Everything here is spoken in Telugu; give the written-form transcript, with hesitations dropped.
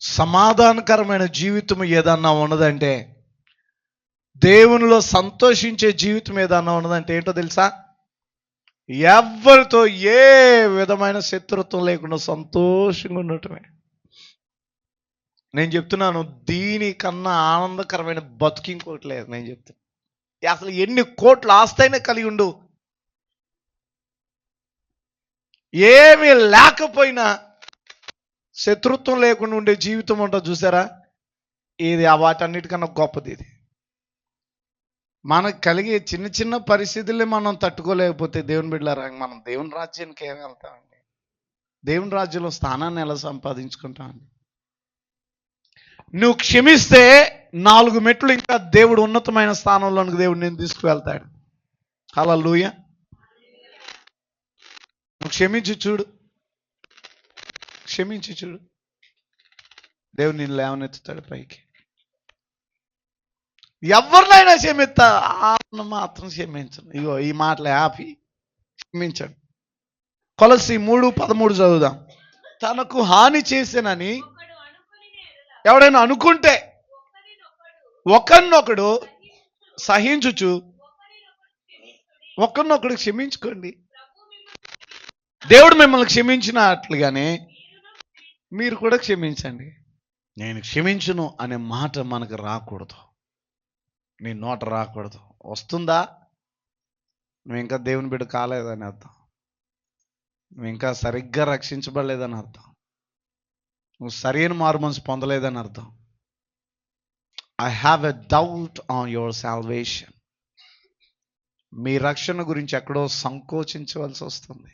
సమాధానకరమైన జీవితం ఏదన్నా ఉన్నదంటే, దేవునిలో సంతోషించే జీవితం ఏదన్నా ఉన్నదంటే ఏంటో తెలుసా? ఎవరితో ఏ విధమైన శత్రుత్వం లేకుండా సంతోషంగా ఉండటమే. నేను చెప్తున్నాను, దీనికన్నా ఆనందకరమైన బతుకు ఇంకోటి లేదు. నేను చెప్తాను, అసలు ఎన్ని కోట్ల ఆస్తైనా కలిగి ఉండు, ఏమీ లేకపోయినా శత్రుత్వం లేకుండా ఉండే జీవితం ఉంటుంది చూసారా, ఇది వాటన్నిటికన్నా గొప్పది. ఇది మనకు కలిగే చిన్న చిన్న పరిస్థితుల్ని మనం తట్టుకోలేకపోతే దేవుని బిడ్డలారా, మనం దేవుని రాజ్యానికి ఏమి వెళ్తామండి? దేవుని రాజ్యంలో స్థానాన్ని ఎలా సంపాదించుకుంటామండి? నువ్వు క్షమిస్తే 4 మెట్లు ఇంకా దేవుడు ఉన్నతమైన స్థానంలోనికి దేవుడు నేను తీసుకువెళ్తాడు. హల్లెలూయా. నువ్వు క్షమించి చూడు, క్షమించి చూడు, దేవుడు నిన్ను లేవనెత్తుతాడు పైకి. ఎవరినైనా క్షమిస్తా, ఆమెను మాత్రం క్షమించను. ఇగో ఈ మాటలు ఆపి క్షమించండి. కొలస్సీ 3:13 చదువుదాం. తనకు హాని చేసేనని ఎవడైనా అనుకుంటే ఒకరినొకడు సహించుచు ఒకరినొకడు క్షమించుకోండి. దేవుడు మిమ్మల్ని క్షమించినట్లుగానే మీరు కూడా క్షమించండి. నేను క్షమించును అనే మాట మనకు రాకూడదు, నీ నోట రాకూడదు. వస్తుందా? నువ్వు ఇంకా దేవుని బిడ్డ కాలేదని అర్థం, నువ్వు ఇంకా సరిగ్గా రక్షించబడలేదని అర్థం, నువ్వు సరైన మారుమనసు పొందలేదని అర్థం. I have a doubt on your salvation. మీ రక్షణ గురించి ఎక్కడో సంకోచించవలసి వస్తుంది.